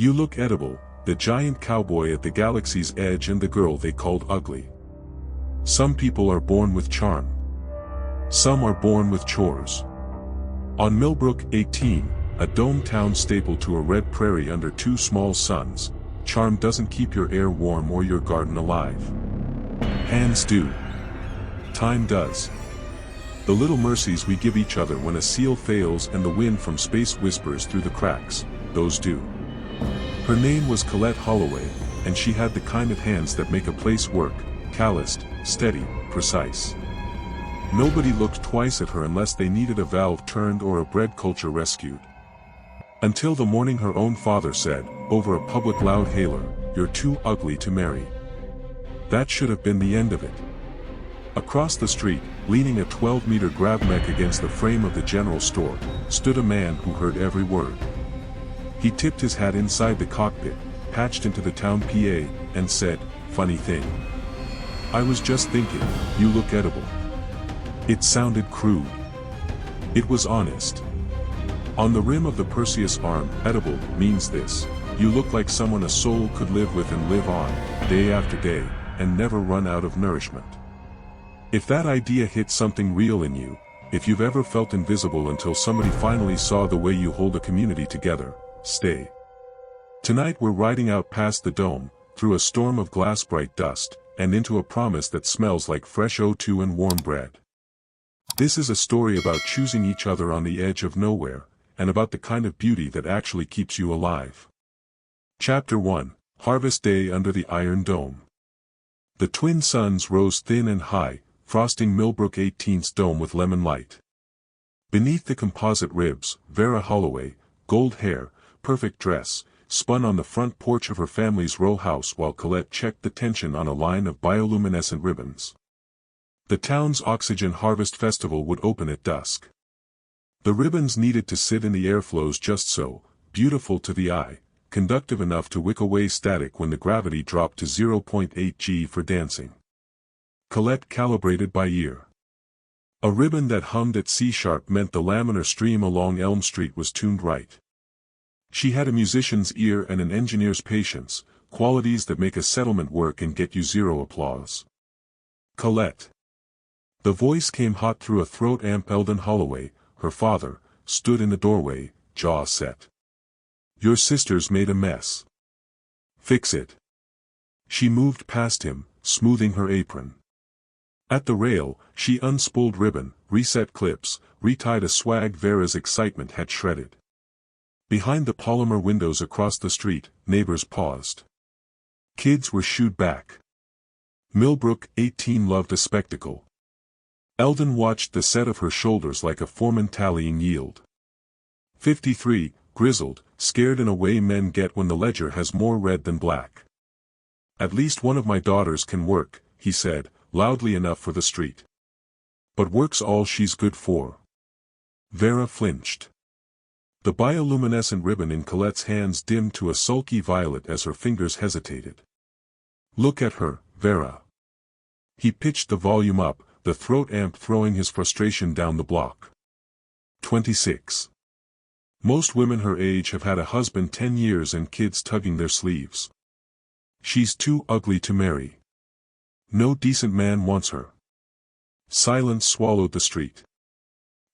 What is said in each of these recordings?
You look edible, the giant cowboy at the galaxy's edge and the girl they called ugly. Some people are born with charm. Some are born with chores. On Millbrook 18, a dome town staple to a red prairie under two small suns, charm doesn't keep your air warm or your garden alive. Hands do. Time does. The little mercies we give each other when a seal fails and the wind from space whispers through the cracks, those do. Her name was Colette Holloway, and she had the kind of hands that make a place work, calloused, steady, precise. Nobody looked twice at her unless they needed a valve turned or a bread culture rescued. Until the morning her own father said, over a public loud hailer, "You're too ugly to marry." That should have been the end of it. Across the street, leaning a 12-meter grav-mech against the frame of the general store, stood a man who heard every word. He tipped his hat inside the cockpit, patched into the town PA, and said, "Funny thing. I was just thinking, you look edible." It sounded crude. It was honest. On the rim of the Perseus arm, edible means this: you look like someone a soul could live with and live on, day after day, and never run out of nourishment. If that idea hit something real in you, if you've ever felt invisible until somebody finally saw the way you hold a community together, stay. Tonight we're riding out past the dome, through a storm of glass-bright dust, and into a promise that smells like fresh O2 and warm bread. This is a story about choosing each other on the edge of nowhere, and about the kind of beauty that actually keeps you alive. Chapter 1, Harvest Day under the Iron Dome. The twin suns rose thin and high, frosting Millbrook 18's dome with lemon light. Beneath the composite ribs, Vera Holloway, gold hair, perfect dress, spun on the front porch of her family's row house while Colette checked the tension on a line of bioluminescent ribbons. The town's Oxygen Harvest Festival would open at dusk. The ribbons needed to sit in the airflows just so, beautiful to the eye, conductive enough to wick away static when the gravity dropped to 0.8 g for dancing. Colette calibrated by ear. A ribbon that hummed at C-sharp meant the laminar stream along Elm Street was tuned right. She had a musician's ear and an engineer's patience, qualities that make a settlement work and get you zero applause. Colette. The voice came hot through a throat amp. Eldon Holloway, her father, stood in the doorway, jaw set. "Your sister's made a mess. Fix it." She moved past him, smoothing her apron. At the rail, she unspooled ribbon, reset clips, retied a swag Vera's excitement had shredded. Behind the polymer windows across the street, neighbors paused. Kids were shooed back. Millbrook 18 loved a spectacle. Eldon watched the set of her shoulders like a foreman tallying yield. 53, grizzled, scared in a way men get when the ledger has more red than black. "At least one of my daughters can work," he said, loudly enough for the street. "But work's all she's good for." Vera flinched. The bioluminescent ribbon in Colette's hands dimmed to a sulky violet as her fingers hesitated. "Look at her, Vera." He pitched the volume up, the throat amp throwing his frustration down the block. 26. Most women her age have had a husband 10 years and kids tugging their sleeves. She's too ugly to marry. No decent man wants her. Silence swallowed the street.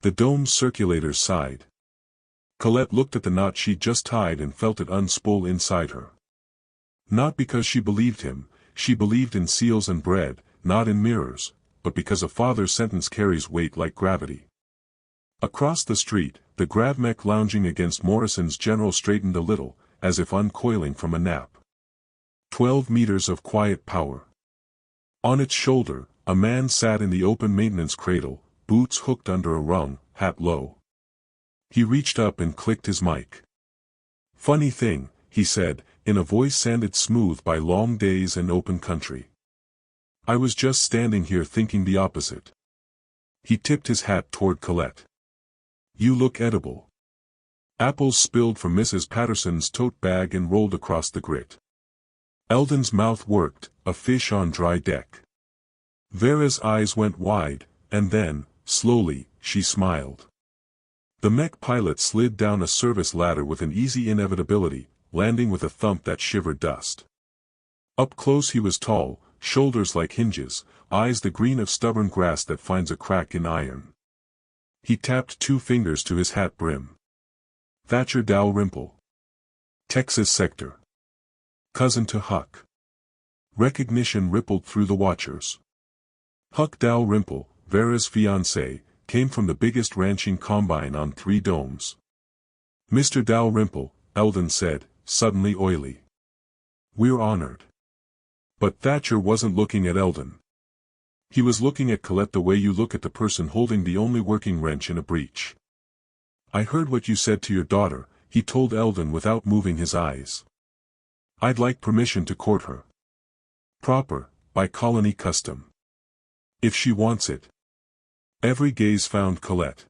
The dome's circulators sighed. Colette looked at the knot she'd just tied and felt it unspool inside her. Not because she believed him, she believed in seals and bread, not in mirrors, but because a father's sentence carries weight like gravity. Across the street, the grav-mech lounging against Morrison's General straightened a little, as if uncoiling from a nap. 12 meters of quiet power. On its shoulder, a man sat in the open maintenance cradle, boots hooked under a rung, hat low. He reached up and clicked his mic. "Funny thing," he said, in a voice sanded smooth by long days and open country. "I was just standing here thinking the opposite." He tipped his hat toward Colette. "You look edible." Apples spilled from Mrs. Patterson's tote bag and rolled across the grit. Eldon's mouth worked, a fish on dry deck. Vera's eyes went wide, and then, slowly, she smiled. The mech pilot slid down a service ladder with an easy inevitability, landing with a thump that shivered dust. Up close he was tall, shoulders like hinges, eyes the green of stubborn grass that finds a crack in iron. He tapped 2 fingers to his hat brim. Thatcher Dalrymple. Texas Sector. Cousin to Huck. Recognition rippled through the watchers. Huck Dalrymple, Vera's fiancé, came from the biggest ranching combine on 3 domes. Mr. Dalrymple, Eldon said, suddenly oily. We're honored. But Thatcher wasn't looking at Eldon. He was looking at Colette the way you look at the person holding the only working wrench in a breach. I heard what you said to your daughter, he told Eldon without moving his eyes. I'd like permission to court her. Proper, by colony custom. If she wants it. Every gaze found Colette.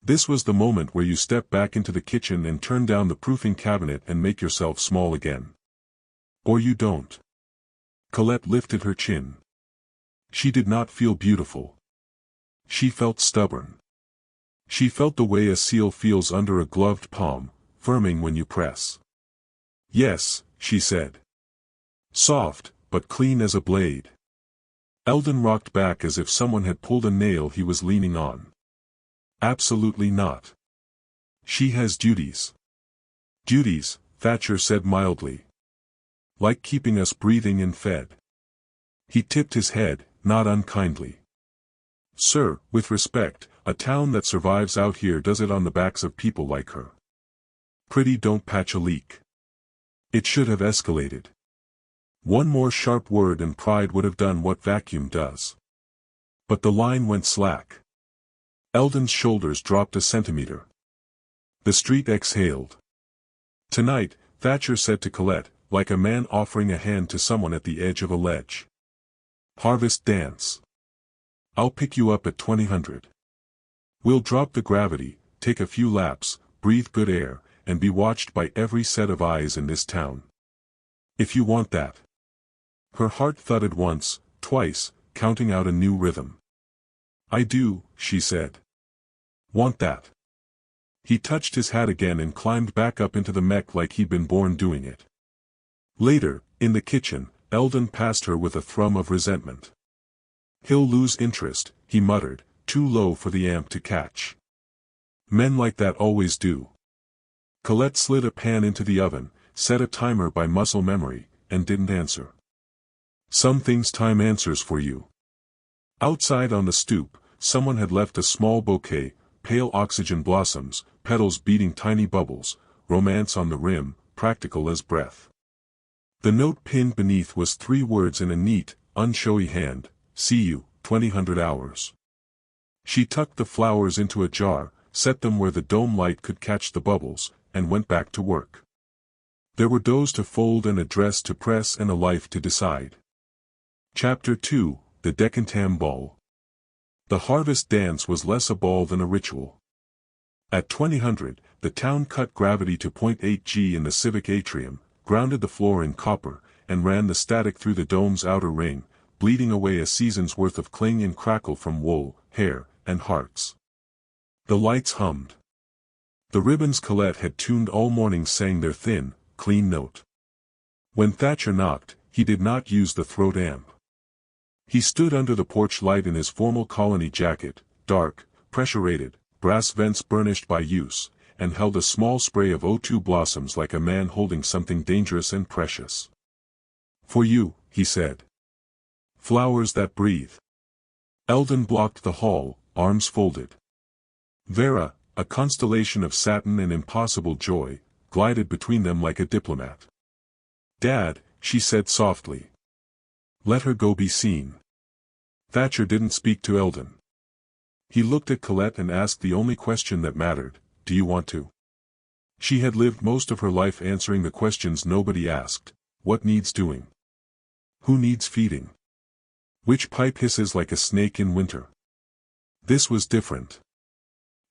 This was the moment where you step back into the kitchen and turn down the proofing cabinet and make yourself small again. Or you don't. Colette lifted her chin. She did not feel beautiful. She felt stubborn. She felt the way a seal feels under a gloved palm, firming when you press. Yes, she said. Soft, but clean as a blade. Eldon rocked back as if someone had pulled a nail he was leaning on. Absolutely not. She has duties. Duties, Thatcher said mildly. Like keeping us breathing and fed. He tipped his head, not unkindly. Sir, with respect, a town that survives out here does it on the backs of people like her. Pretty don't patch a leak. It should have escalated. One more sharp word and pride would have done what vacuum does. But the line went slack. Eldon's shoulders dropped a centimeter. The street exhaled. Tonight, Thatcher said to Colette, like a man offering a hand to someone at the edge of a ledge. Harvest dance. I'll pick you up at 2000. We'll drop the gravity, take a few laps, breathe good air, and be watched by every set of eyes in this town. If you want that. Her heart thudded once, twice, counting out a new rhythm. I do, she said. Want that. He touched his hat again and climbed back up into the mech like he'd been born doing it. Later, in the kitchen, Eldon passed her with a thrum of resentment. He'll lose interest, he muttered, too low for the amp to catch. Men like that always do. Colette slid a pan into the oven, set a timer by muscle memory, and didn't answer. Some things time answers for you. Outside on the stoop, someone had left a small bouquet, pale oxygen blossoms, petals beating tiny bubbles, romance on the rim, practical as breath. The note pinned beneath was 3 words in a neat, unshowy hand, see you, 2000 hours. She tucked the flowers into a jar, set them where the dome light could catch the bubbles, and went back to work. There were doughs to fold and a dress to press and a life to decide. Chapter 2, The Decantam Ball. The harvest dance was less a ball than a ritual. At 2000, the town cut gravity to 0.8 g in the civic atrium, grounded the floor in copper, and ran the static through the dome's outer ring, bleeding away a season's worth of cling and crackle from wool, hair, and hearts. The lights hummed. The ribbons Colette had tuned all morning sang their thin, clean note. When Thatcher knocked, he did not use the throat amp. He stood under the porch light in his formal colony jacket, dark, pressure-rated, brass vents burnished by use, and held a small spray of O2 blossoms like a man holding something dangerous and precious. For you, he said. Flowers that breathe. Eldon blocked the hall, arms folded. Vera, a constellation of satin and impossible joy, glided between them like a diplomat. Dad, she said softly. Let her go be seen. Thatcher didn't speak to Eldon. He looked at Colette and asked the only question that mattered, do you want to? She had lived most of her life answering the questions nobody asked, what needs doing? Who needs feeding? Which pipe hisses like a snake in winter? This was different.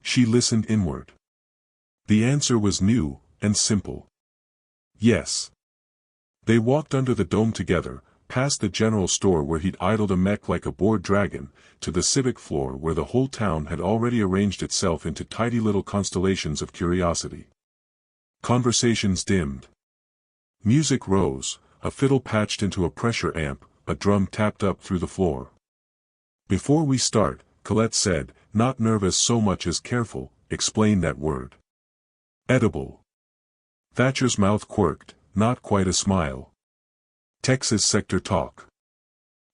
She listened inward. The answer was new, and simple. Yes. They walked under the dome together, past the general store where he'd idled a mech like a bored dragon, to the civic floor where the whole town had already arranged itself into tidy little constellations of curiosity. Conversations dimmed. Music rose, a fiddle patched into a pressure amp, a drum tapped up through the floor. "Before we start," Colette said, not nervous so much as careful, "explain that word." "Edible." Thatcher's mouth quirked, not quite a smile. "Texas sector talk.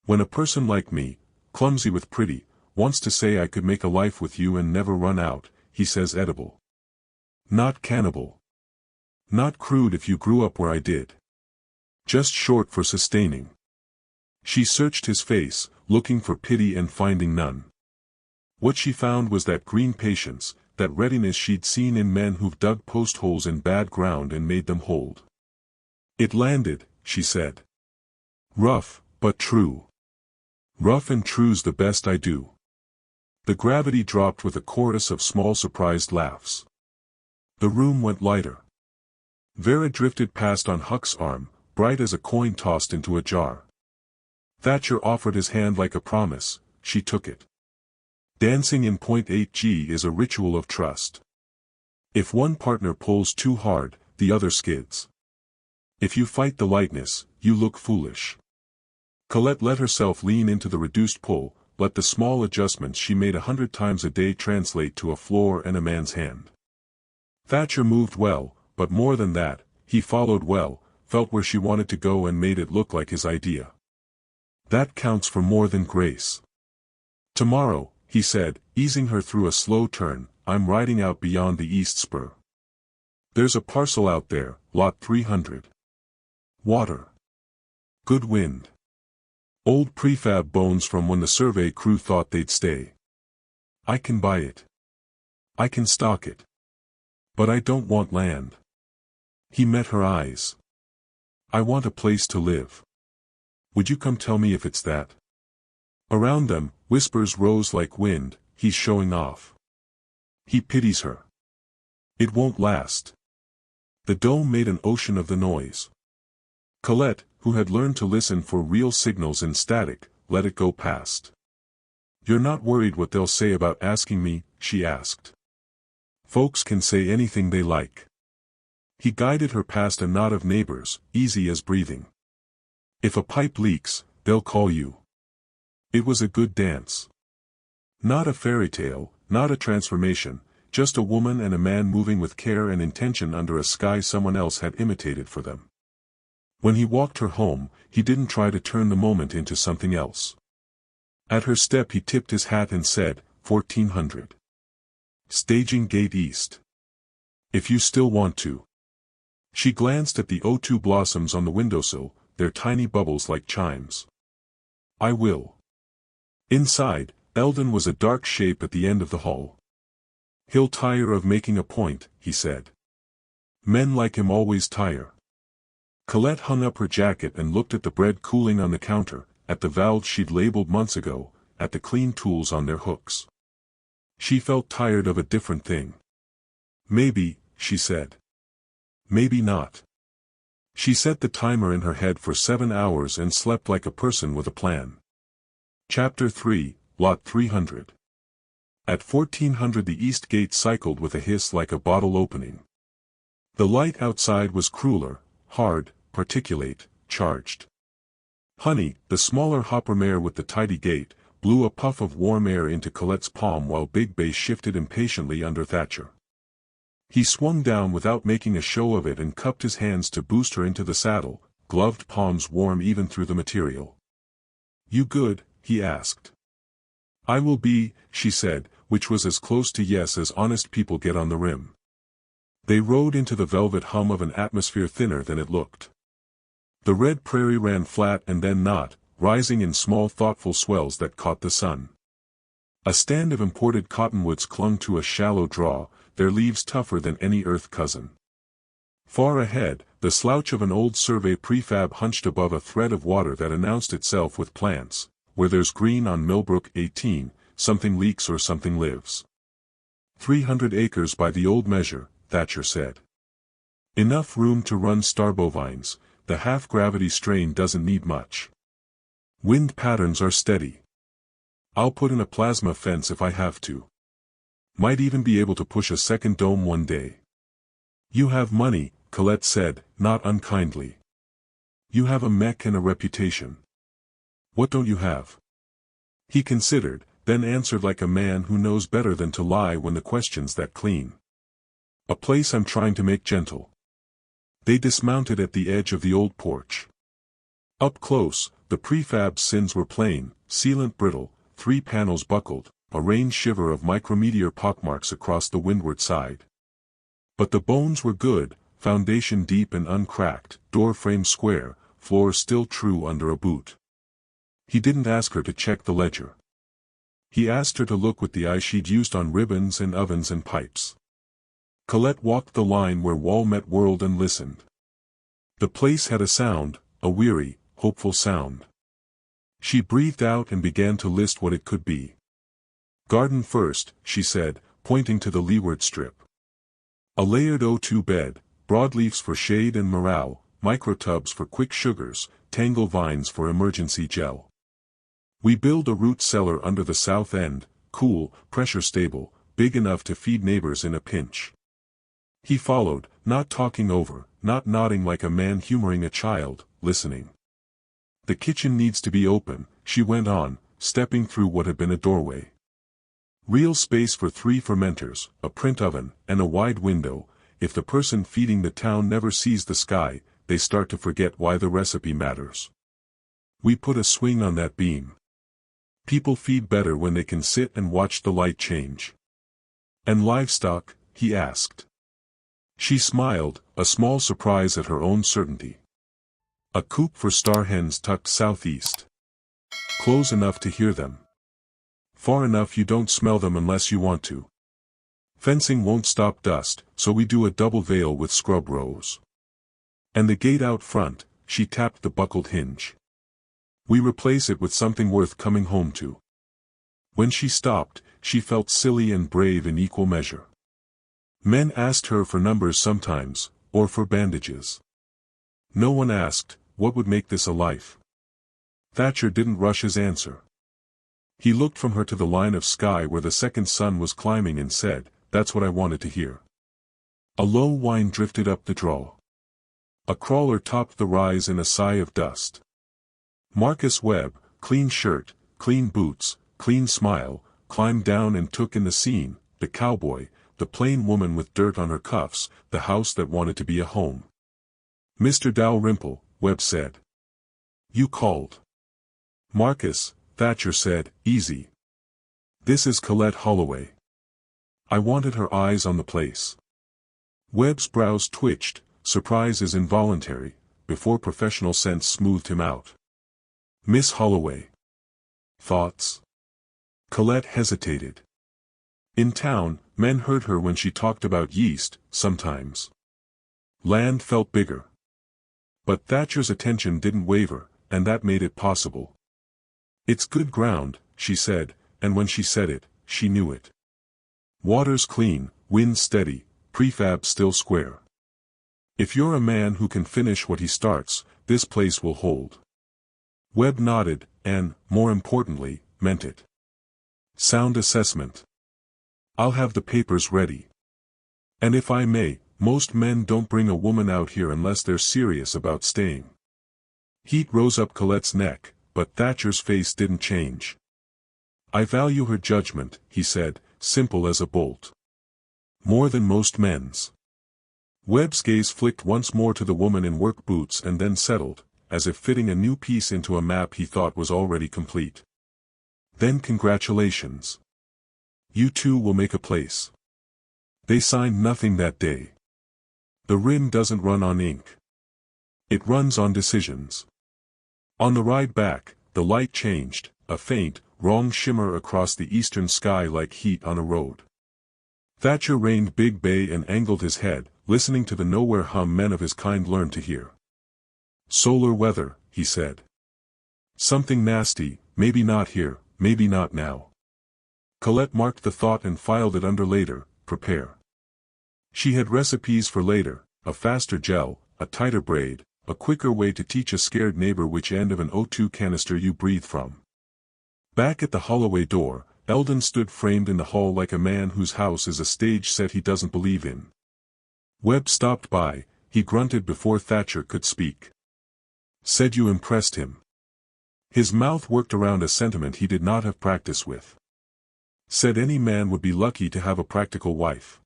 When a person like me, clumsy with pretty, wants to say I could make a life with you and never run out, he says edible. Not cannibal. Not crude if you grew up where I did. Just short for sustaining." She searched his face, looking for pity and finding none. What she found was that green patience, that readiness she'd seen in men who've dug post holes in bad ground and made them hold. "It landed," she said. "Rough, but true. Rough and true's the best I do." The gravity dropped with a chorus of small surprised laughs. The room went lighter. Vera drifted past on Huck's arm, bright as a coin tossed into a jar. Thatcher offered his hand like a promise, she took it. Dancing in .8G is a ritual of trust. If one partner pulls too hard, the other skids. If you fight the lightness, you look foolish. Colette let herself lean into the reduced pull, let the small adjustments she made 100 times a day translate to a floor and a man's hand. Thatcher moved well, but more than that, he followed well, felt where she wanted to go and made it look like his idea. That counts for more than grace. "Tomorrow," he said, easing her through a slow turn, "I'm riding out beyond the east spur. There's a parcel out there, lot 300. Water. Good wind. Old prefab bones from when the survey crew thought they'd stay. I can buy it. I can stock it. But I don't want land." He met her eyes. "I want a place to live. Would you come tell me if it's that?" Around them, whispers rose like wind, "He's showing off. He pities her. It won't last." The dome made an ocean of the noise. Colette, who had learned to listen for real signals in static, let it go past. "You're not worried what they'll say about asking me?" she asked. "Folks can say anything they like." He guided her past a knot of neighbors, easy as breathing. "If a pipe leaks, they'll call you." It was a good dance. Not a fairy tale, not a transformation, just a woman and a man moving with care and intention under a sky someone else had imitated for them. When he walked her home, he didn't try to turn the moment into something else. At her step he tipped his hat and said, 1400. Staging gate east. If you still want to. She glanced at the O2 blossoms on the windowsill, their tiny bubbles like chimes. I will. Inside, Eldon was a dark shape at the end of the hall. He'll tire of making a point, he said. Men like him always tire. Colette hung up her jacket and looked at the bread cooling on the counter, at the valves she'd labeled months ago, at the clean tools on their hooks. She felt tired of a different thing. Maybe, she said. Maybe not. She set the timer in her head for 7 hours and slept like a person with a plan. Chapter 3, Lot 300. At 1400 the east gate cycled with a hiss like a bottle opening. The light outside was crueler, hard, particulate, charged. Honey, the smaller hopper mare with the tidy gait, blew a puff of warm air into Colette's palm while Big Bay shifted impatiently under Thatcher. He swung down without making a show of it and cupped his hands to boost her into the saddle, gloved palms warm even through the material. You good? He asked. I will be, she said, which was as close to yes as honest people get on the rim. They rode into the velvet hum of an atmosphere thinner than it looked. The red prairie ran flat and then not, rising in small thoughtful swells that caught the sun. A stand of imported cottonwoods clung to a shallow draw, their leaves tougher than any earth cousin. Far ahead, the slouch of an old survey prefab hunched above a thread of water that announced itself with plants. Where there's green on Millbrook 18, something leaks or something lives. 300 acres by the old measure, Thatcher said. Enough room to run starbovines, the half-gravity strain doesn't need much. Wind patterns are steady. I'll put in a plasma fence if I have to. Might even be able to push a second dome one day. You have money, Colette said, not unkindly. You have a mech and a reputation. What don't you have? He considered, then answered like a man who knows better than to lie when the question's that clean. A place I'm trying to make gentle. They dismounted at the edge of the old porch. Up close, the prefab sins were plain, sealant brittle, 3 panels buckled, a rain shiver of micrometeor pockmarks across the windward side. But the bones were good, foundation deep and uncracked, door frame square, floor still true under a boot. He didn't ask her to check the ledger. He asked her to look with the eye she'd used on ribbons and ovens and pipes. Colette walked the line where wall met world and listened. The place had a sound, a weary, hopeful sound. She breathed out and began to list what it could be. Garden first, she said, pointing to the leeward strip. A layered O2 bed, broadleafs for shade and morale, microtubs for quick sugars, tangle vines for emergency gel. We build a root cellar under the south end, cool, pressure stable, big enough to feed neighbors in a pinch. He followed, not talking over, not nodding like a man humoring a child, listening. The kitchen needs to be open, she went on, stepping through what had been a doorway. Real space for 3 fermenters, a print oven, and a wide window. If the person feeding the town never sees the sky, they start to forget why the recipe matters. We put a swing on that beam. People feed better when they can sit and watch the light change. And livestock? He asked. She smiled, a small surprise at her own certainty. A coop for star hens tucked southeast. Close enough to hear them. Far enough you don't smell them unless you want to. Fencing won't stop dust, so we do a double veil with scrub rows. And the gate out front, she tapped the buckled hinge. We replace it with something worth coming home to. When she stopped, she felt silly and brave in equal measure. Men asked her for numbers sometimes, or for bandages. No one asked, what would make this a life? Thatcher didn't rush his answer. He looked from her to the line of sky where the second sun was climbing and said, that's what I wanted to hear. A low whine drifted up the draw. A crawler topped the rise in a sigh of dust. Marcus Webb, clean shirt, clean boots, clean smile, climbed down and took in the scene, the cowboy, the plain woman with dirt on her cuffs, the house that wanted to be a home. Mr. Dalrymple, Webb said. You called. Marcus, Thatcher said, easy. This is Colette Holloway. I wanted her eyes on the place. Webb's brows twitched, surprise is involuntary, before professional sense smoothed him out. Miss Holloway. Thoughts? Colette hesitated. In town, men heard her when she talked about yeast, sometimes. Land felt bigger. But Thatcher's attention didn't waver, and that made it possible. It's good ground, she said, and when she said it, she knew it. Water's clean, wind steady, prefab still square. If you're a man who can finish what he starts, this place will hold. Webb nodded, and, more importantly, meant it. Sound assessment. I'll have the papers ready. And if I may, most men don't bring a woman out here unless they're serious about staying. Heat rose up Colette's neck, but Thatcher's face didn't change. I value her judgment, he said, simple as a bolt. More than most men's. Webb's gaze flicked once more to the woman in work boots and then settled, as if fitting a new piece into a map he thought was already complete. Then congratulations. You two will make a place. They signed nothing that day. The rim doesn't run on ink. It runs on decisions. On the ride back, the light changed, a faint, wrong shimmer across the eastern sky like heat on a road. Thatcher reined Big Bay and angled his head, listening to the nowhere hum men of his kind learned to hear. Solar weather, he said. Something nasty, maybe not here, maybe not now. Colette marked the thought and filed it under later, prepare. She had recipes for later, a faster gel, a tighter braid, a quicker way to teach a scared neighbor which end of an O2 canister you breathe from. Back at the Holloway door, Eldon stood framed in the hall like a man whose house is a stage set he doesn't believe in. Webb stopped by, he grunted before Thatcher could speak. Said you impressed him. His mouth worked around a sentiment he did not have practice with. Said any man would be lucky to have a practical wife.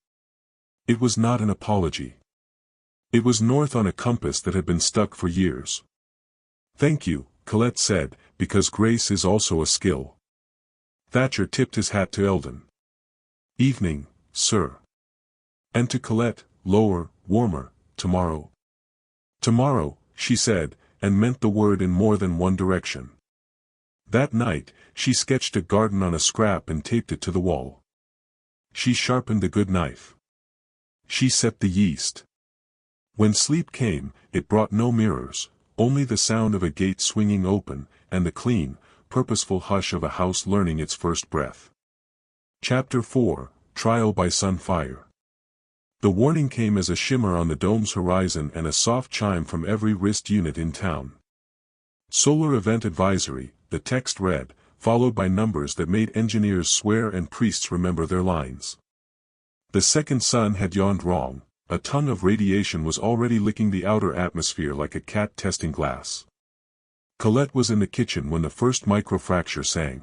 It was not an apology. It was north on a compass that had been stuck for years. Thank you, Colette said, because grace is also a skill. Thatcher tipped his hat to Eldon. Evening, sir. And to Colette, lower, warmer, tomorrow. Tomorrow, she said, and meant the word in more than one direction. That night, she sketched a garden on a scrap and taped it to the wall. She sharpened the good knife. She set the yeast. When sleep came, it brought no mirrors, only the sound of a gate swinging open, and the clean, purposeful hush of a house learning its first breath. Chapter 4, Trial by Sunfire. The warning came as a shimmer on the dome's horizon and a soft chime from every wrist unit in town. Solar Event Advisory, the text read, followed by numbers that made engineers swear and priests remember their lines. The second sun had yawned wrong, a tongue of radiation was already licking the outer atmosphere like a cat testing glass. Colette was in the kitchen when the first microfracture sang.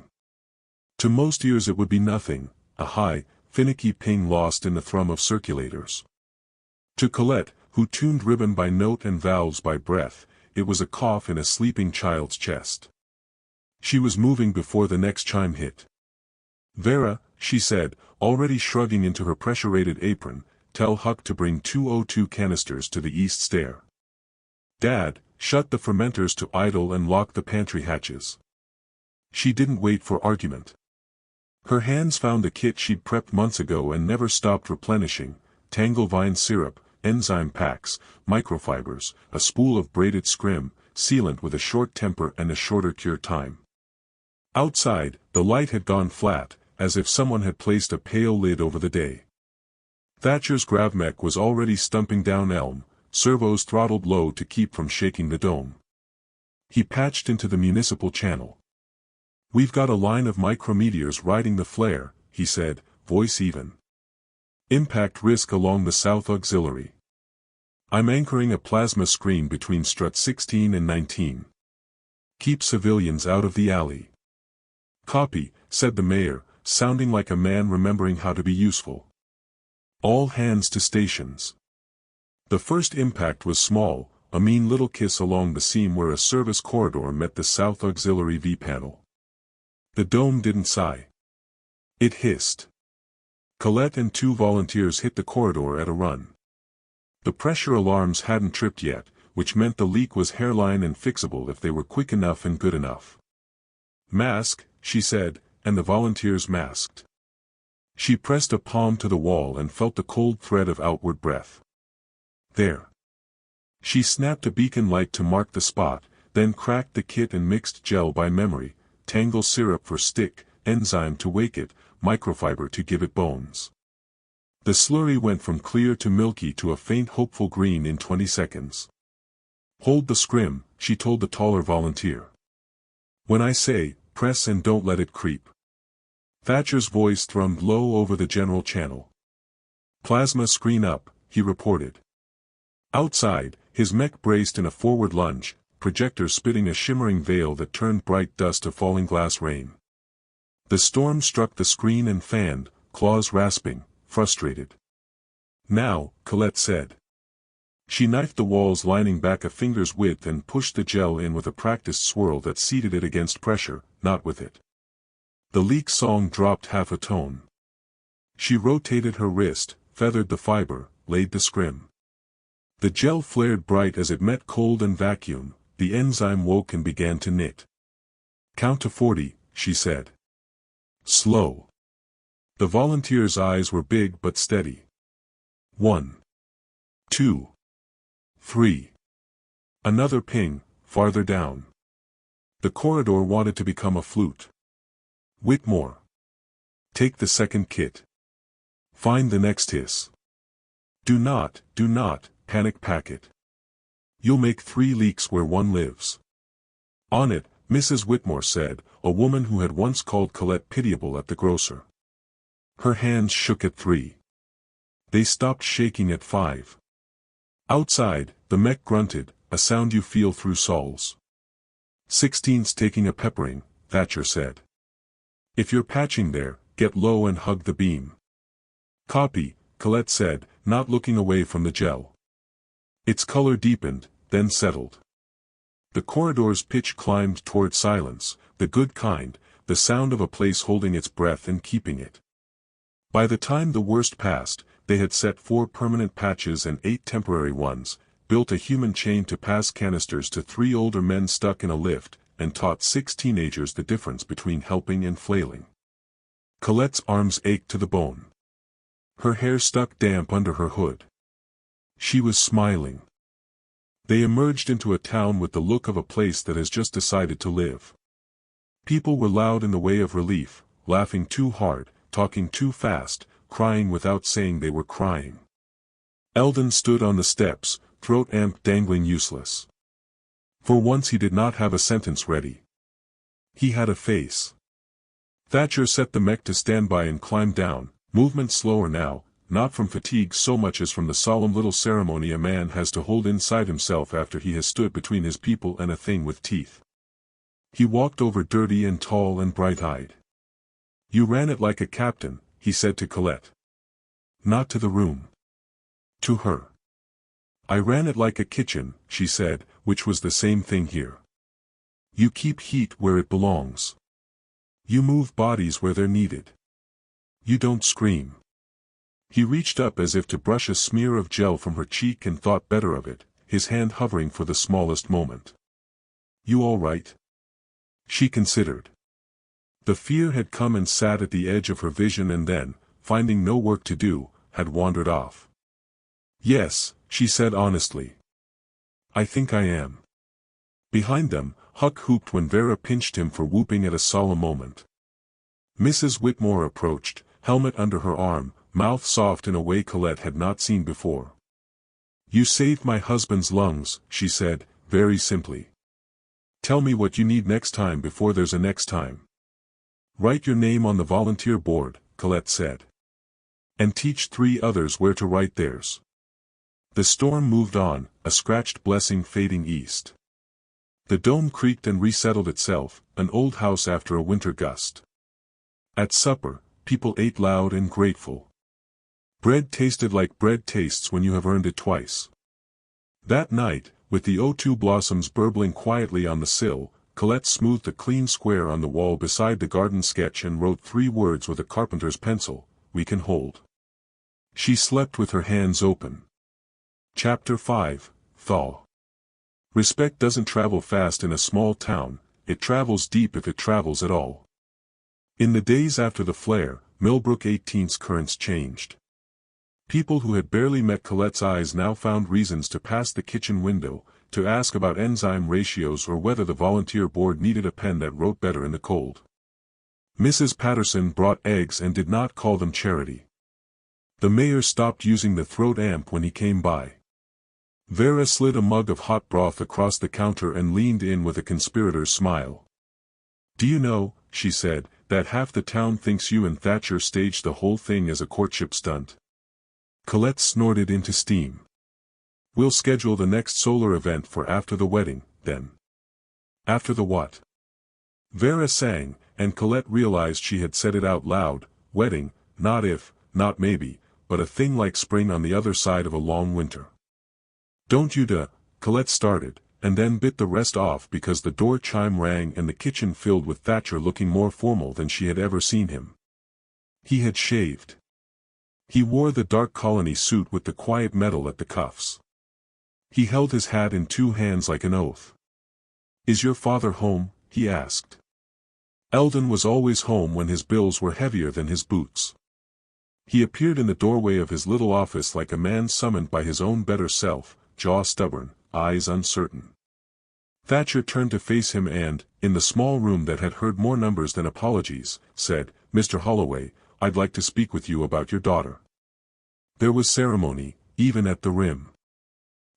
To most ears it would be nothing, a high, finicky ping lost in the thrum of circulators. To Colette, who tuned ribbon by note and valves by breath, it was a cough in a sleeping child's chest. She was moving before the next chime hit. Vera, she said, already shrugging into her pressure-rated apron, tell Huck to bring 2 O2 canisters to the east stair. Dad, shut the fermenters to idle and lock the pantry hatches. She didn't wait for argument. Her hands found the kit she'd prepped months ago and never stopped replenishing: tangle vine syrup, enzyme packs, microfibers, a spool of braided scrim, sealant with a short temper and a shorter cure time. Outside, the light had gone flat, as if someone had placed a pale lid over the day. Thatcher's grav-mech was already stumping down Elm, servos throttled low to keep from shaking the dome. He patched into the municipal channel. We've got a line of micrometeors riding the flare, he said, voice even. Impact risk along the south auxiliary. I'm anchoring a plasma screen between strut 16 and 19. Keep civilians out of the alley. Copy, said the mayor, sounding like a man remembering how to be useful. All hands to stations. The first impact was small, a mean little kiss along the seam where a service corridor met the south auxiliary V-panel. The dome didn't sigh. It hissed. Colette and 2 volunteers hit the corridor at a run. The pressure alarms hadn't tripped yet, which meant the leak was hairline and fixable if they were quick enough and good enough. Mask, she said, and the volunteers masked. She pressed a palm to the wall and felt the cold thread of outward breath. There. She snapped a beacon light to mark the spot, then cracked the kit and mixed gel by memory, tangle syrup for stick, enzyme to wake it, microfiber to give it bones. The slurry went from clear to milky to a faint hopeful green in 20 seconds. Hold the scrim, she told the taller volunteer. When I say, press and don't let it creep. Thatcher's voice thrummed low over the general channel. Plasma screen up, he reported. Outside, his mech braced in a forward lunge, projector spitting a shimmering veil that turned bright dust to falling glass rain. The storm struck the screen and fanned, claws rasping, frustrated. Now, Colette said. She knifed the walls lining back a finger's width and pushed the gel in with a practiced swirl that seated it against pressure, not with it. The leak song dropped half a tone. She rotated her wrist, feathered the fiber, laid the scrim. The gel flared bright as it met cold and vacuum, the enzyme woke and began to knit. Count to 40, she said. Slow. The volunteer's eyes were big but steady. 1. 2. 3. Another ping, farther down. The corridor wanted to become a flute. Whitmore. Take the second kit. Find the next hiss. Do not, panic packet. You'll make 3 leaks where 1 lives. On it, Mrs. Whitmore said, a woman who had once called Colette pitiable at the grocer. Her hands shook at 3. They stopped shaking at 5. Outside, the mech grunted, a sound you feel through soles. 16's taking a peppering, Thatcher said. If you're patching there, get low and hug the beam. Copy, Colette said, not looking away from the gel. Its color deepened, then settled. The corridor's pitch climbed toward silence, the good kind, the sound of a place holding its breath and keeping it. By the time the worst passed, they had set 4 permanent patches and 8 temporary ones, built a human chain to pass canisters to 3 older men stuck in a lift, and taught 6 teenagers the difference between helping and flailing. Colette's arms ached to the bone. Her hair stuck damp under her hood. She was smiling. They emerged into a town with the look of a place that has just decided to live. People were loud in the way of relief, laughing too hard, talking too fast, crying without saying they were crying. Eldon stood on the steps, throat amp dangling useless. For once he did not have a sentence ready. He had a face. Thatcher set the mech to stand by and climbed down, movement slower now, not from fatigue so much as from the solemn little ceremony a man has to hold inside himself after he has stood between his people and a thing with teeth. He walked over dirty and tall and bright-eyed. You ran it like a captain, he said to Colette. Not to the room. To her. I ran it like a kitchen, she said, which was the same thing here. You keep heat where it belongs. You move bodies where they're needed. You don't scream. He reached up as if to brush a smear of gel from her cheek and thought better of it, his hand hovering for the smallest moment. You all right? She considered. The fear had come and sat at the edge of her vision and then, finding no work to do, had wandered off. Yes, she said honestly. I think I am. Behind them, Huck whooped when Vera pinched him for whooping at a solemn moment. Mrs. Whitmore approached, helmet under her arm, mouth soft in a way Colette had not seen before. You saved my husband's lungs, she said, very simply. Tell me what you need next time before there's a next time. Write your name on the volunteer board, Colette said. And teach 3 others where to write theirs. The storm moved on, a scratched blessing fading east. The dome creaked and resettled itself, an old house after a winter gust. At supper, people ate loud and grateful. Bread tasted like bread tastes when you have earned it twice. That night, with the O2 blossoms burbling quietly on the sill, Colette smoothed the clean square on the wall beside the garden sketch and wrote 3 words with a carpenter's pencil, we can hold. She slept with her hands open. Chapter 5, Thaw. Respect doesn't travel fast in a small town, it travels deep if it travels at all. In the days after the flare, Millbrook 18's currents changed. People who had barely met Colette's eyes now found reasons to pass the kitchen window, to ask about enzyme ratios or whether the volunteer board needed a pen that wrote better in the cold. Mrs. Patterson brought eggs and did not call them charity. The mayor stopped using the throat amp when he came by. Vera slid a mug of hot broth across the counter and leaned in with a conspirator's smile. Do you know, she said, that half the town thinks you and Thatcher staged the whole thing as a courtship stunt? Colette snorted into steam. We'll schedule the next solar event for after the wedding, then. After the what? Vera sang, and Colette realized she had said it out loud, wedding, not if, not maybe, but a thing like spring on the other side of a long winter. Don't you Colette started, and then bit the rest off because the door chime rang and the kitchen filled with Thatcher looking more formal than she had ever seen him. He had shaved. He wore the dark colony suit with the quiet metal at the cuffs. He held his hat in 2 hands like an oath. Is your father home? He asked. Eldon was always home when his bills were heavier than his boots. He appeared in the doorway of his little office like a man summoned by his own better self, jaw stubborn, eyes uncertain. Thatcher turned to face him and, in the small room that had heard more numbers than apologies, said, Mr. Holloway, I'd like to speak with you about your daughter. There was ceremony, even at the rim.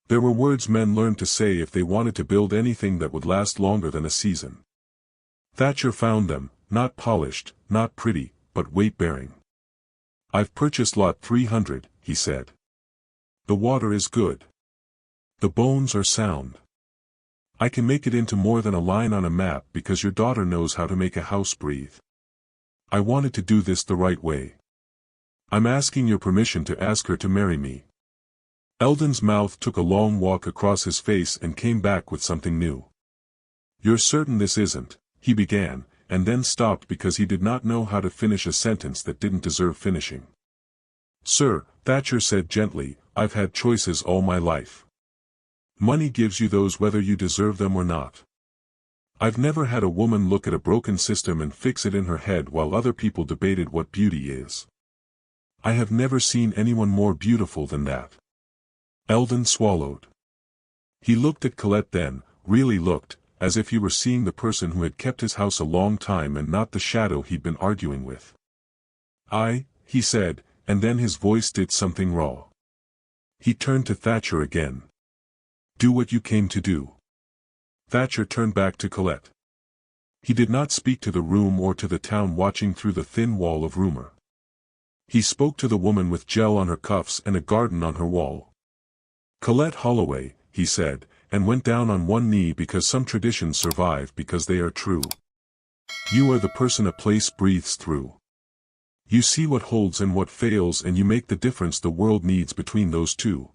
There were words men learned to say if they wanted to build anything that would last longer than a season. Thatcher found them, not polished, not pretty, but weight-bearing. I've purchased lot 300, he said. The water is good. The bones are sound. I can make it into more than a line on a map because your daughter knows how to make a house breathe. I wanted to do this the right way. I'm asking your permission to ask her to marry me. Eldon's mouth took a long walk across his face and came back with something new. You're certain this isn't, he began, and then stopped because he did not know how to finish a sentence that didn't deserve finishing. Sir, Thatcher said gently, I've had choices all my life. Money gives you those whether you deserve them or not. I've never had a woman look at a broken system and fix it in her head while other people debated what beauty is. I have never seen anyone more beautiful than that. Eldon swallowed. He looked at Colette then, really looked, as if he were seeing the person who had kept his house a long time and not the shadow he'd been arguing with. He said, and then his voice did something raw. He turned to Thatcher again. Do what you came to do. Thatcher turned back to Colette. He did not speak to the room or to the town watching through the thin wall of rumor. He spoke to the woman with gel on her cuffs and a garden on her wall. Colette Holloway, he said, and went down on one knee because some traditions survive because they are true. You are the person a place breathes through. You see what holds and what fails and you make the difference the world needs between those two.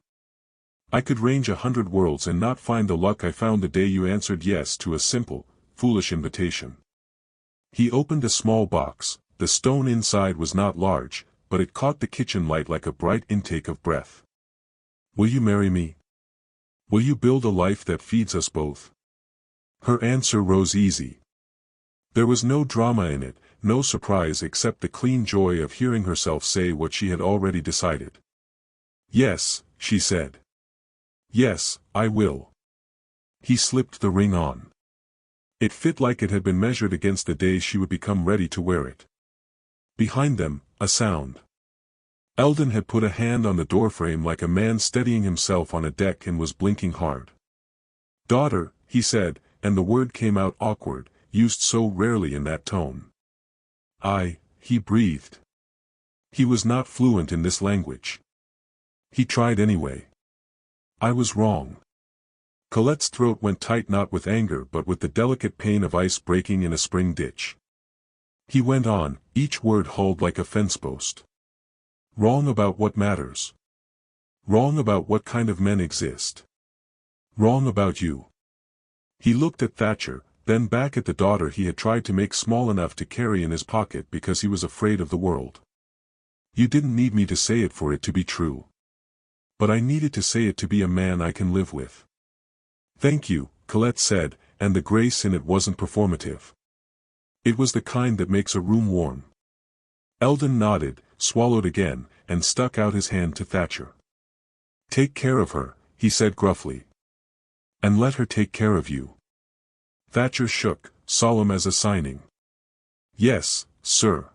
I could range 100 worlds and not find the luck I found the day you answered yes to a simple, foolish invitation. He opened a small box. The stone inside was not large, but it caught the kitchen light like a bright intake of breath. Will you marry me? Will you build a life that feeds us both? Her answer rose easy. There was no drama in it, no surprise except the clean joy of hearing herself say what she had already decided. Yes, she said. Yes, I will. He slipped the ring on. It fit like it had been measured against the day she would become ready to wear it. Behind them, a sound. Eldon had put a hand on the doorframe like a man steadying himself on a deck and was blinking hard. Daughter, he said, and the word came out awkward, used so rarely in that tone. He breathed. He was not fluent in this language. He tried anyway. I was wrong. Colette's throat went tight not with anger but with the delicate pain of ice breaking in a spring ditch. He went on, each word hulled like a fence post. Wrong about what matters. Wrong about what kind of men exist. Wrong about you. He looked at Thatcher, then back at the daughter he had tried to make small enough to carry in his pocket because he was afraid of the world. You didn't need me to say it for it to be true. But I needed to say it to be a man I can live with. Thank you, Colette said, and the grace in it wasn't performative. It was the kind that makes a room warm. Eldon nodded, swallowed again, and stuck out his hand to Thatcher. Take care of her, he said gruffly. And let her take care of you. Thatcher shook, solemn as a signing. Yes, sir.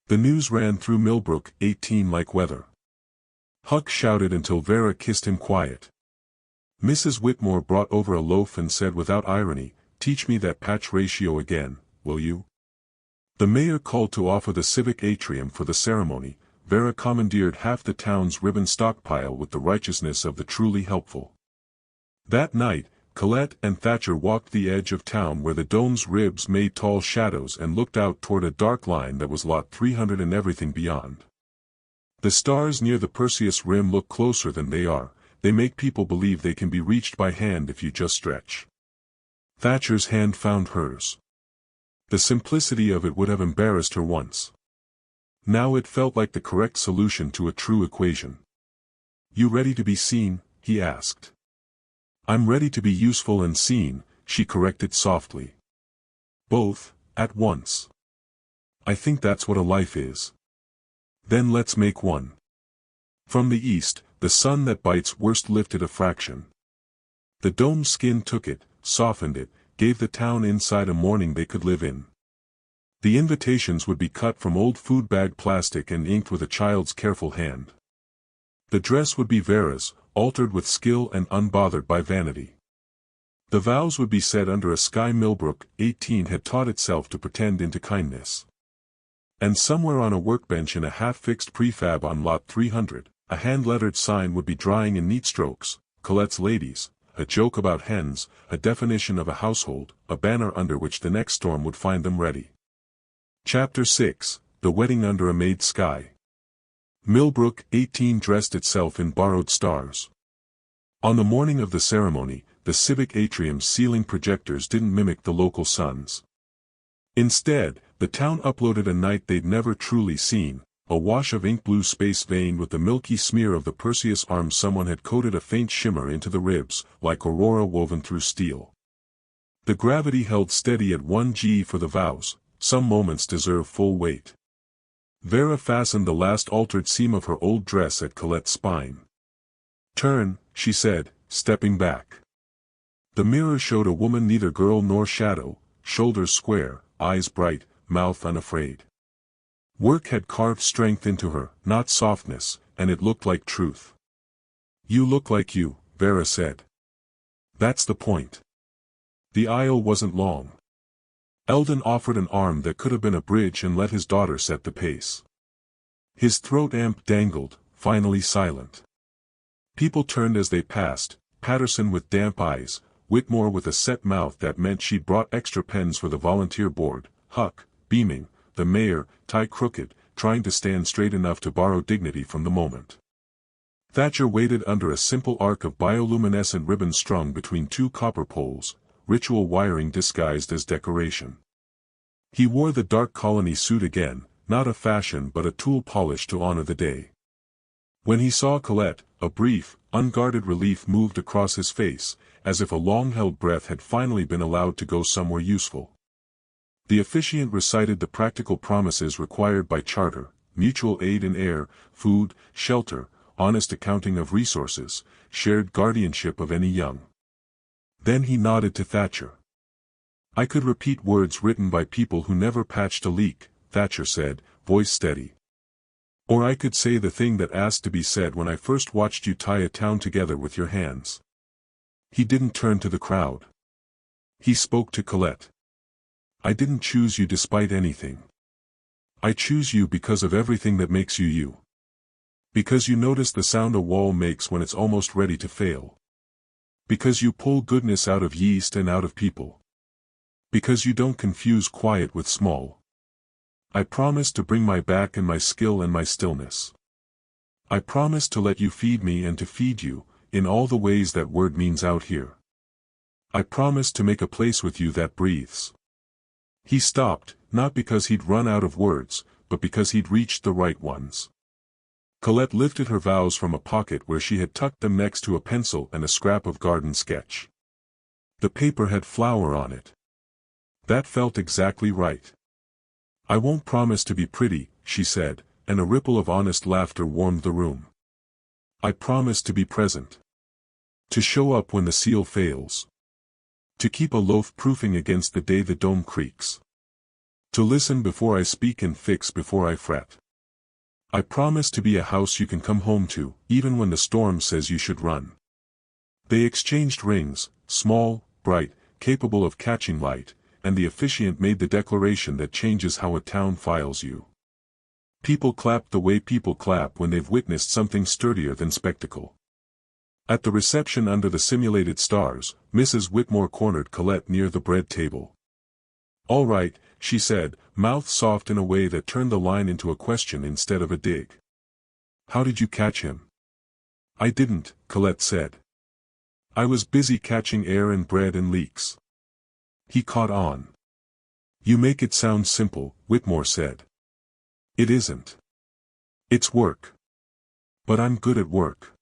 The news ran through Millbrook 18 like weather. Huck shouted until Vera kissed him quiet. Mrs. Whitmore brought over a loaf and said without irony, teach me that patch ratio again, will you? The mayor called to offer the civic atrium for the ceremony. Vera commandeered half the town's ribbon stockpile with the righteousness of the truly helpful. That night, Colette and Thatcher walked the edge of town where the dome's ribs made tall shadows and looked out toward a dark line that was lot 300 and everything beyond. The stars near the Perseus rim look closer than they are. They make people believe they can be reached by hand if you just stretch. Thatcher's hand found hers. The simplicity of it would have embarrassed her once. Now it felt like the correct solution to a true equation. You ready to be seen? He asked. I'm ready to be useful and seen, she corrected softly. Both, at once. I think that's what a life is. Then let's make one. From the east, the sun that bites worst lifted a fraction. The dome's skin took it, softened it, gave the town inside a morning they could live in. The invitations would be cut from old food bag plastic and inked with a child's careful hand. The dress would be Vera's, altered with skill and unbothered by vanity. The vows would be said under a sky Millbrook 18 had taught itself to pretend into kindness. And somewhere on a workbench in a half-fixed prefab on lot 300, a hand-lettered sign would be drying in neat strokes, Colette's Ladies, a joke about hens, a definition of a household, a banner under which the next storm would find them ready. Chapter 6, The Wedding Under a Made Sky. Millbrook, 18 dressed itself in borrowed stars. On the morning of the ceremony, the civic atrium's ceiling projectors didn't mimic the local suns. Instead, the town uploaded a night they'd never truly seen, a wash of ink-blue space veined with the milky smear of the Perseus arms. Someone had coated a faint shimmer into the ribs, like aurora woven through steel. The gravity held steady at 1 g for the vows. Some moments deserve full weight. Vera fastened the last altered seam of her old dress at Colette's spine. "Turn," she said, stepping back. The mirror showed a woman neither girl nor shadow, shoulders square, eyes bright, mouth unafraid. Work had carved strength into her, not softness, and it looked like truth. "You look like you," Vera said. "That's the point." The aisle wasn't long. Eldon offered an arm that could have been a bridge and let his daughter set the pace. His throat amp dangled, finally silent. People turned as they passed, Patterson with damp eyes, Whitmore with a set mouth that meant she'd brought extra pens for the volunteer board, Huck, beaming, the mayor, tie crooked, trying to stand straight enough to borrow dignity from the moment. Thatcher waited under a simple arc of bioluminescent ribbon strung between two copper poles, ritual wiring disguised as decoration. He wore the dark colony suit again, not a fashion but a tool polished to honor the day. When he saw Colette, a brief, unguarded relief moved across his face, as if a long-held breath had finally been allowed to go somewhere useful. The officiant recited the practical promises required by charter: mutual aid in air, food, shelter, honest accounting of resources, shared guardianship of any young. Then he nodded to Thatcher. "I could repeat words written by people who never patched a leak," Thatcher said, voice steady. "Or I could say the thing that asked to be said when I first watched you tie a town together with your hands." He didn't turn to the crowd. He spoke to Colette. "I didn't choose you despite anything. I choose you because of everything that makes you you. Because you notice the sound a wall makes when it's almost ready to fail. Because you pull goodness out of yeast and out of people. Because you don't confuse quiet with small. I promise to bring my back and my skill and my stillness. I promise to let you feed me and to feed you, in all the ways that word means out here. I promise to make a place with you that breathes." He stopped, not because he'd run out of words, but because he'd reached the right ones. Colette lifted her vows from a pocket where she had tucked them next to a pencil and a scrap of garden sketch. The paper had flour on it. That felt exactly right. "I won't promise to be pretty," she said, and a ripple of honest laughter warmed the room. "I promise to be present. To show up when the seal fails. To keep a loaf proofing against the day the dome creaks. To listen before I speak and fix before I fret. I promise to be a house you can come home to, even when the storm says you should run." They exchanged rings, small, bright, capable of catching light, and the officiant made the declaration that changes how a town files you. People clapped the way people clap when they've witnessed something sturdier than spectacle. At the reception under the simulated stars, Mrs. Whitmore cornered Colette near the bread table. "All right," she said, mouth soft in a way that turned the line into a question instead of a dig. "How did you catch him?" "I didn't," Colette said. "I was busy catching air and bread and leaks." He caught on. "You make it sound simple," Whitmore said. "It isn't. It's work. But I'm good at work."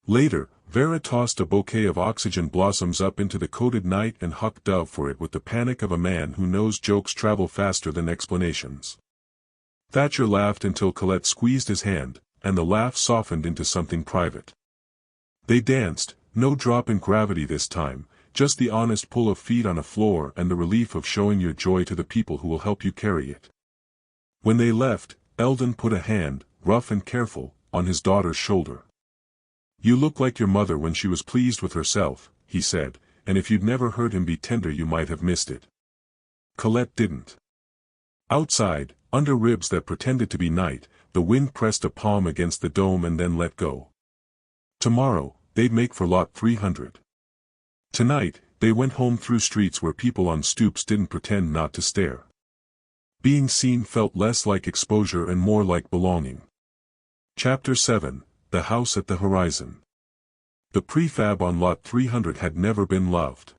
Later, Vera tossed a bouquet of oxygen blossoms up into the coated night and Huck dove for it with the panic of a man who knows jokes travel faster than explanations. Thatcher laughed until Colette squeezed his hand, and the laugh softened into something private. They danced, no drop in gravity this time, just the honest pull of feet on a floor and the relief of showing your joy to the people who will help you carry it. When they left, Eldon put a hand, rough and careful, on his daughter's shoulder. "You look like your mother when she was pleased with herself," he said, and if you'd never heard him be tender you might have missed it. Colette didn't. Outside, Under ribs that pretended to be night, the wind pressed a palm against the dome and then let go. Tomorrow, they'd make for lot 300. Tonight, they went home through streets where people on stoops didn't pretend not to stare. Being seen felt less like exposure and more like belonging. Chapter 7, The House at the Horizon. The prefab on lot 300 had never been loved.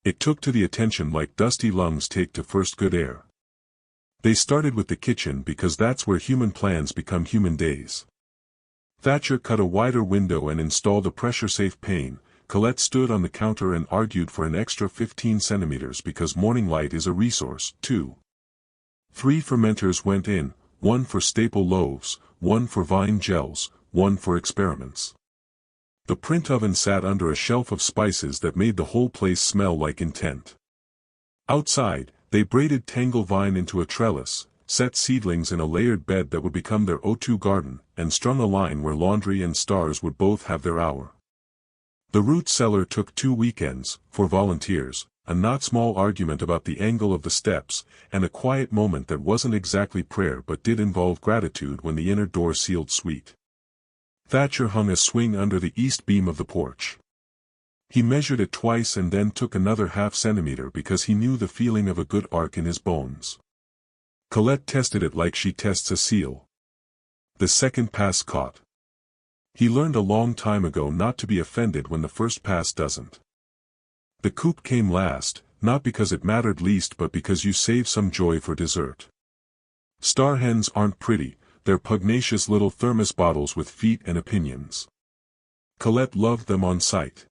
It took to the attention like dusty lungs take to first good air. They started with the kitchen because that's where human plans become human days. Thatcher cut a wider window and installed a pressure-safe pane. Colette stood on the counter and argued for an extra 15 centimeters because morning light is a resource, too. 3 fermenters went in, 1 for staple loaves, 1 for vine gels, 1 for experiments. The print oven sat under a shelf of spices that made the whole place smell like intent. Outside, they braided tangle vine into a trellis, set seedlings in a layered bed that would become their O2 garden, and strung a line where laundry and stars would both have their hour. The root cellar took 2 weekends, for volunteers, a not small argument about the angle of the steps, and a quiet moment that wasn't exactly prayer but did involve gratitude when the inner door sealed sweet. Thatcher hung a swing under the east beam of the porch. He measured it twice and then took another ½ centimeter because he knew the feeling of a good arc in his bones. Colette tested it like she tests a seal. The second pass caught. He learned a long time ago not to be offended when the first pass doesn't. The coupe came last, not because it mattered least but because you save some joy for dessert. Star hens aren't pretty, they're pugnacious little thermos bottles with feet and opinions. Colette loved them on sight.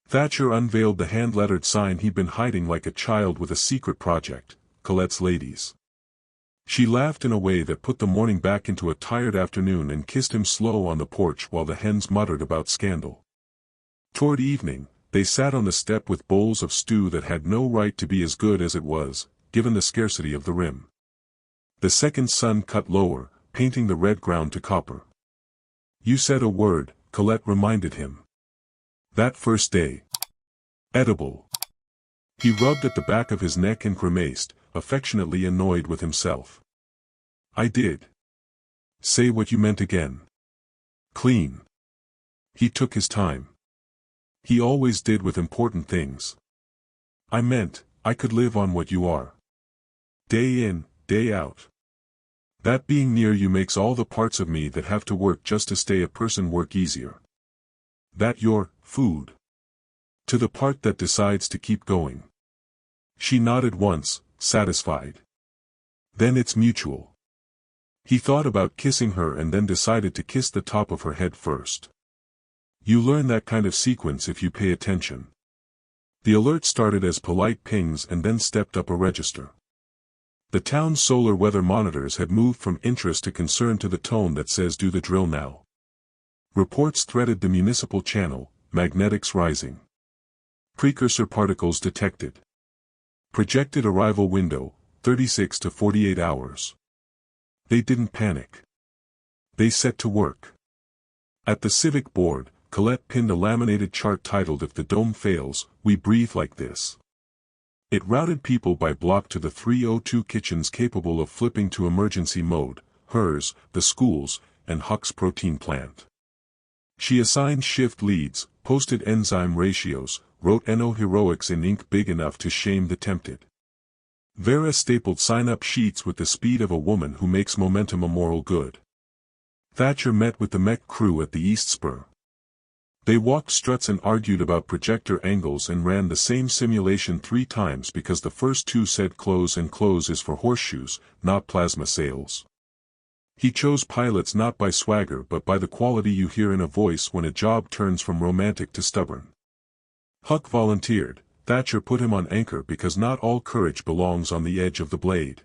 Thatcher unveiled the hand-lettered sign he'd been hiding like a child with a secret project, Colette's Ladies. She laughed in a way that put the morning back into a tired afternoon and kissed him slow on the porch while the hens muttered about scandal. Toward evening, they sat on the step with bowls of stew that had no right to be as good as it was, given the scarcity of the rim. The second sun cut lower, painting the red ground to copper. You said a word, Colette reminded him. That first day. Edible. He rubbed at the back of his neck and grimaced, affectionately annoyed with himself. I did. Say what you meant again. Clean. He took his time. He always did with important things. I meant, I could live on what you are. Day in, day out. That being near you makes all the parts of me that have to work just to stay a person work easier. That you're food. To the part that decides to keep going. She nodded once, satisfied. Then it's mutual. He thought about kissing her and then decided to kiss the top of her head first. You learn that kind of sequence if you pay attention. The alert started as polite pings and then stepped up a register. The town's solar weather monitors had moved from interest to concern to the tone that says do the drill now. Reports threaded the municipal channel, magnetics rising. Precursor particles detected. Projected arrival window, 36 to 48 hours. They didn't panic. They set to work. At the civic board, Colette pinned a laminated chart titled If the Dome Fails, We Breathe Like This. It routed people by block to the 302 kitchens capable of flipping to emergency mode, hers, the school's, and Huck's protein plant. She assigned shift leads, posted enzyme ratios, wrote NO heroics in ink big enough to shame the tempted. Vera stapled sign-up sheets with the speed of a woman who makes momentum a moral good. Thatcher met with the mech crew at the East Spur. They walked struts and argued about projector angles and ran the same simulation 3 times because the first 2 said close and close is for horseshoes, not plasma sails. He chose pilots not by swagger but by the quality you hear in a voice when a job turns from romantic to stubborn. Huck volunteered. Thatcher put him on anchor because not all courage belongs on the edge of the blade.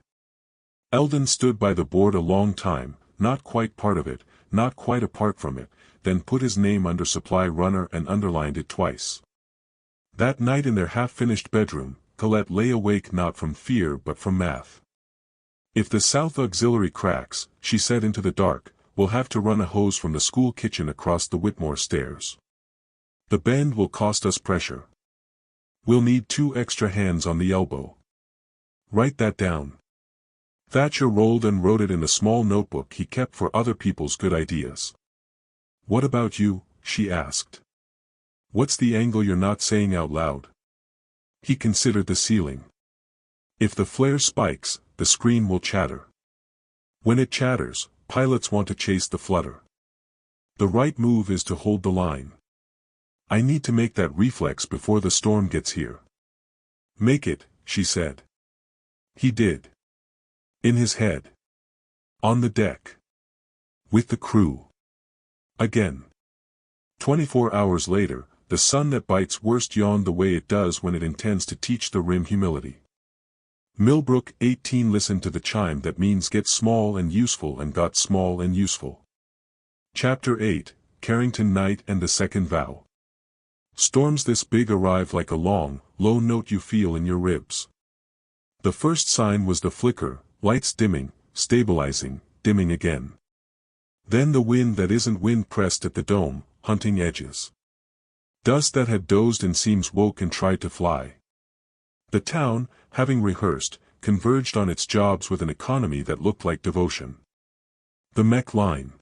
Eldon stood by the board a long time, not quite part of it, not quite apart from it, then put his name under supply runner and underlined it twice. That night in their half-finished bedroom, Colette lay awake not from fear but from math. If the south auxiliary cracks, she said into the dark, we'll have to run a hose from the school kitchen across the Whitmore stairs. The bend will cost us pressure. We'll need 2 extra hands on the elbow. Write that down. Thatcher rolled and wrote it in a small notebook he kept for other people's good ideas. "What about you?" she asked. "What's the angle you're not saying out loud?" He considered the ceiling. "If the flare spikes, the screen will chatter. When it chatters, pilots want to chase the flutter. The right move is to hold the line. I need to make that reflex before the storm gets here." "Make it," she said. He did. In his head. On the deck. With the crew. Again. 24 hours later, the sun that bites worst yawned the way it does when it intends to teach the rim humility. Millbrook 18 listened to the chime that means get small and useful and got small and useful. Chapter 8, Carrington Night and the Second Vow. Storms this big arrive like a long, low note you feel in your ribs. The first sign was the flicker, lights dimming, stabilizing, dimming again. Then the wind that isn't wind pressed at the dome, hunting edges. Dust that had dozed in seams woke and tried to fly. The town, having rehearsed, converged on its jobs with an economy that looked like devotion. The mech line.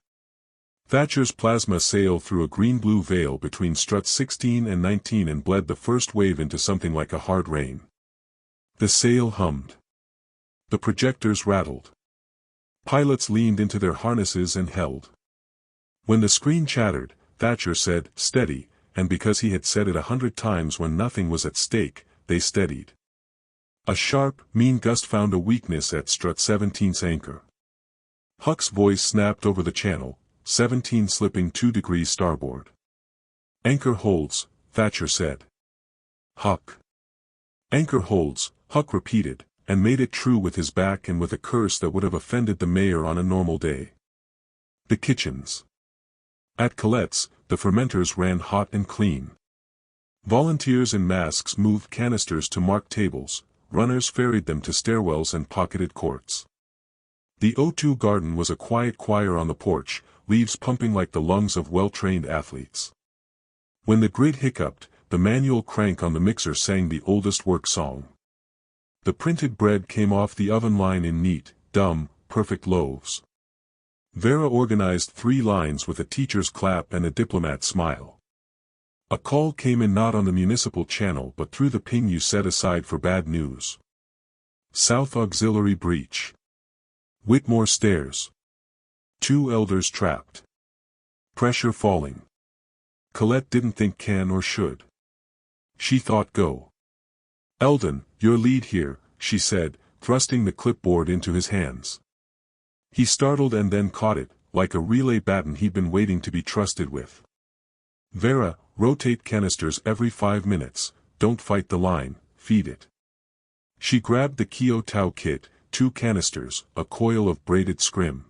Thatcher's plasma sailed through a green-blue veil between struts 16 and 19 and bled the first wave into something like a hard rain. The sail hummed. The projectors rattled. Pilots leaned into their harnesses and held. When the screen chattered, Thatcher said, "Steady," and because he had said it 100 times when nothing was at stake, they steadied. A sharp, mean gust found a weakness at strut 17's anchor. Huck's voice snapped over the channel, 17 slipping 2 degrees starboard. "Anchor holds," Thatcher said. "Huck." "Anchor holds," Huck repeated, and made it true with his back and with a curse that would have offended the mayor on a normal day. The kitchens. At Colette's, the fermenters ran hot and clean. Volunteers in masks moved canisters to marked tables, runners ferried them to stairwells and pocketed quarts. The O2 garden was a quiet choir on the porch, leaves pumping like the lungs of well-trained athletes. When the grid hiccuped, the manual crank on the mixer sang the oldest work song. The printed bread came off the oven line in neat, dumb, perfect loaves. Vera organized 3 lines with a teacher's clap and a diplomat's smile. A call came in not on the municipal channel but through the ping you set aside for bad news. South Auxiliary breach. Whitmore stairs. 2 elders trapped. Pressure falling. Colette didn't think can or should. She thought go. "Eldon, your lead here," she said, thrusting the clipboard into his hands. He startled and then caught it, like a relay baton he'd been waiting to be trusted with. "Vera, rotate canisters every 5 minutes, don't fight the line, feed it." She grabbed the Keo Tau kit, 2 canisters, a coil of braided scrim.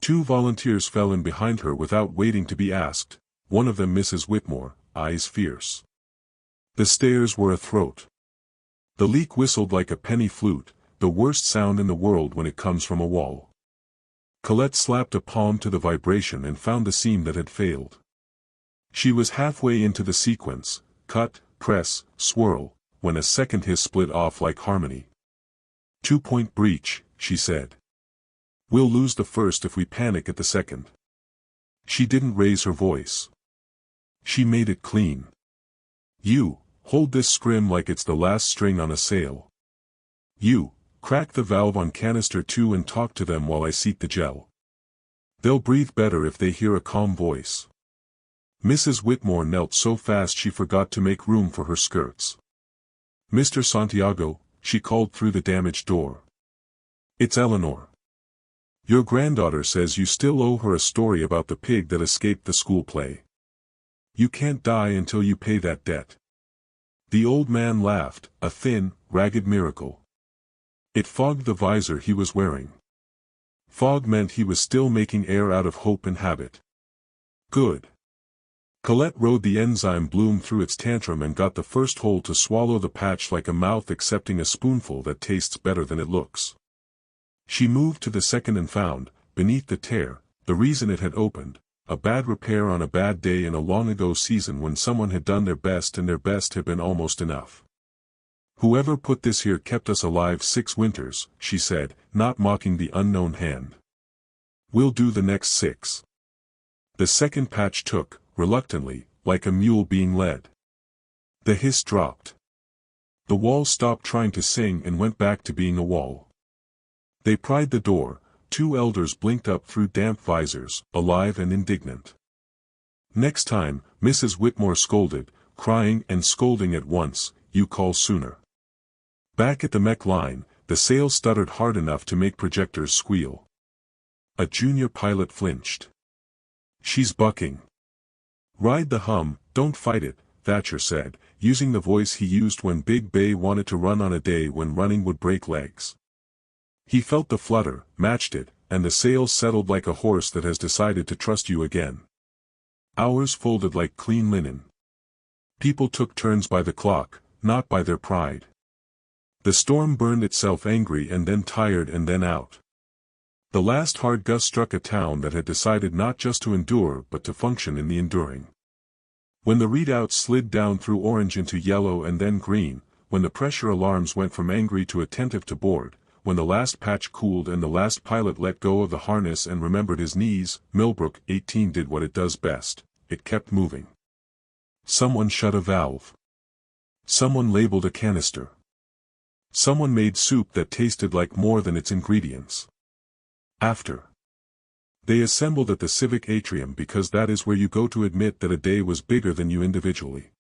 2 volunteers fell in behind her without waiting to be asked, one of them Mrs. Whitmore, eyes fierce. The stairs were a throat. The leak whistled like a penny flute, the worst sound in the world when it comes from a wall. Colette slapped a palm to the vibration and found the seam that had failed. She was halfway into the sequence, cut, press, swirl, when a second hiss split off like harmony. 2-point breach, she said. "We'll lose the first if we panic at the second." She didn't raise her voice. She made it clean. "You, hold this scrim like it's the last string on a sail. You, crack the valve on canister 2 and talk to them while I seat the gel. They'll breathe better if they hear a calm voice." Mrs. Whitmore knelt so fast she forgot to make room for her skirts. "Mr. Santiago," she called through the damaged door. "It's Eleanor. Your granddaughter says you still owe her a story about the pig that escaped the school play. You can't die until you pay that debt." The old man laughed, a thin, ragged miracle. It fogged the visor he was wearing. Fog meant he was still making air out of hope and habit. Good. Colette rode the enzyme bloom through its tantrum and got the first hole to swallow the patch like a mouth accepting a spoonful that tastes better than it looks. She moved to the second and found, beneath the tear, the reason it had opened, a bad repair on a bad day in a long-ago season when someone had done their best and their best had been almost enough. Whoever put this here kept us alive 6 winters, she said, not mocking the unknown hand. We'll do the next 6. The second patch took, reluctantly, like a mule being led. The hiss dropped. The wall stopped trying to sing and went back to being a wall. They pried the door. 2 elders blinked up through damp visors, alive and indignant. Next time, Mrs. Whitmore scolded, crying and scolding at once, you call sooner. Back at the mech line, the sails stuttered hard enough to make projectors squeal. A junior pilot flinched. She's bucking. Ride the hum, don't fight it, Thatcher said, using the voice he used when Big Bay wanted to run on a day when running would break legs. He felt the flutter, matched it, and the sails settled like a horse that has decided to trust you again. Hours folded like clean linen. People took turns by the clock, not by their pride. The storm burned itself angry and then tired and then out. The last hard gust struck a town that had decided not just to endure but to function in the enduring. When the readouts slid down through orange into yellow and then green, when the pressure alarms went from angry to attentive to bored, when the last patch cooled and the last pilot let go of the harness and remembered his knees, Millbrook 18 did what it does best, it kept moving. Someone shut a valve. Someone labeled a canister. Someone made soup that tasted like more than its ingredients. After. They assembled at the civic atrium because that is where you go to admit that a day was bigger than you individually.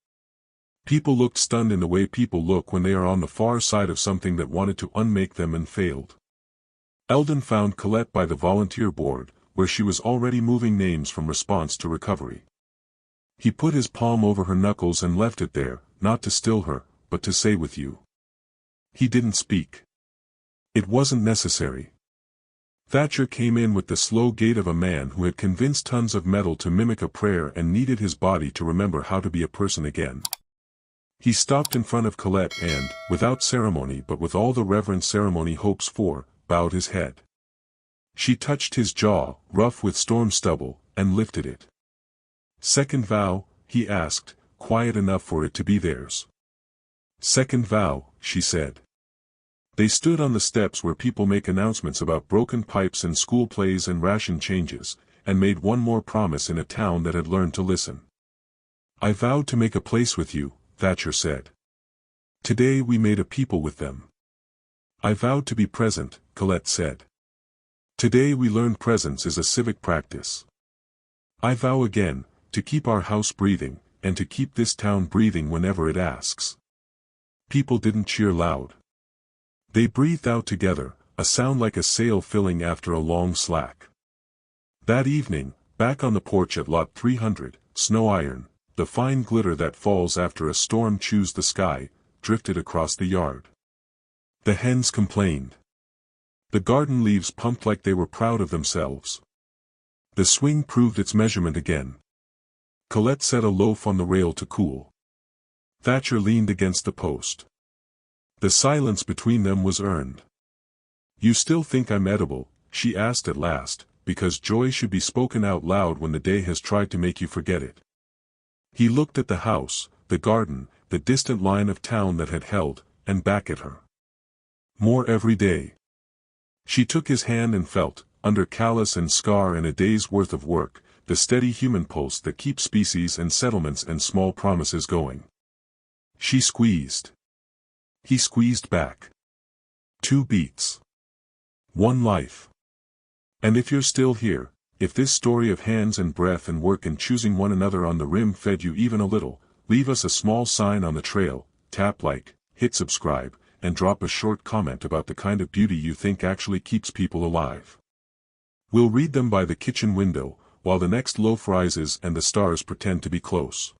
People looked stunned in the way people look when they are on the far side of something that wanted to unmake them and failed. Eldon found Colette by the volunteer board, where she was already moving names from response to recovery. He put his palm over her knuckles and left it there, not to still her, but to say with you. He didn't speak. It wasn't necessary. Thatcher came in with the slow gait of a man who had convinced tons of metal to mimic a prayer and needed his body to remember how to be a person again. He stopped in front of Colette and, without ceremony but with all the reverent ceremony hopes for, bowed his head. She touched his jaw, rough with storm stubble, and lifted it. Second vow, he asked, quiet enough for it to be theirs. Second vow, she said. They stood on the steps where people make announcements about broken pipes and school plays and ration changes, and made one more promise in a town that had learned to listen. I vowed to make a place with you, Thatcher said. Today we made a people with them. I vowed to be present, Colette said. Today we learned presence is a civic practice. I vow again, to keep our house breathing, and to keep this town breathing whenever it asks. People didn't cheer loud. They breathed out together, a sound like a sail filling after a long slack. That evening, back on the porch at Lot 300, Snow Iron, the fine glitter that falls after a storm chews the sky, drifted across the yard. The hens complained. The garden leaves pumped like they were proud of themselves. The swing proved its measurement again. Colette set a loaf on the rail to cool. Thatcher leaned against the post. The silence between them was earned. You still think I'm edible, she asked at last, because joy should be spoken out loud when the day has tried to make you forget it. He looked at the house, the garden, the distant line of town that had held, and back at her. More every day. She took his hand and felt, under callus and scar and a day's worth of work, the steady human pulse that keeps species and settlements and small promises going. She squeezed. He squeezed back. 2 beats. 1 life. And if you're still here, if this story of hands and breath and work and choosing one another on the rim fed you even a little, leave us a small sign on the trail, tap like, hit subscribe, and drop a short comment about the kind of beauty you think actually keeps people alive. We'll read them by the kitchen window, while the next loaf rises and the stars pretend to be close.